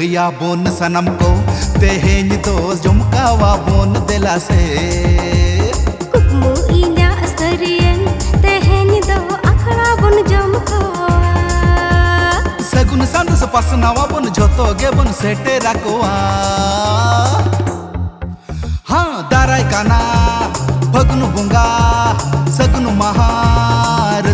लहया bone सनम को तेहें दो जुमकावा bone दिला से कुकमु इन्या सरियन तेहें दो अखड़ा बोन जुमकावा सगुन सांदस पसनावा बोन जोतो गे बोन सेटे रखवा हाँ दाराय काना फगुन बुंगा सगुन महा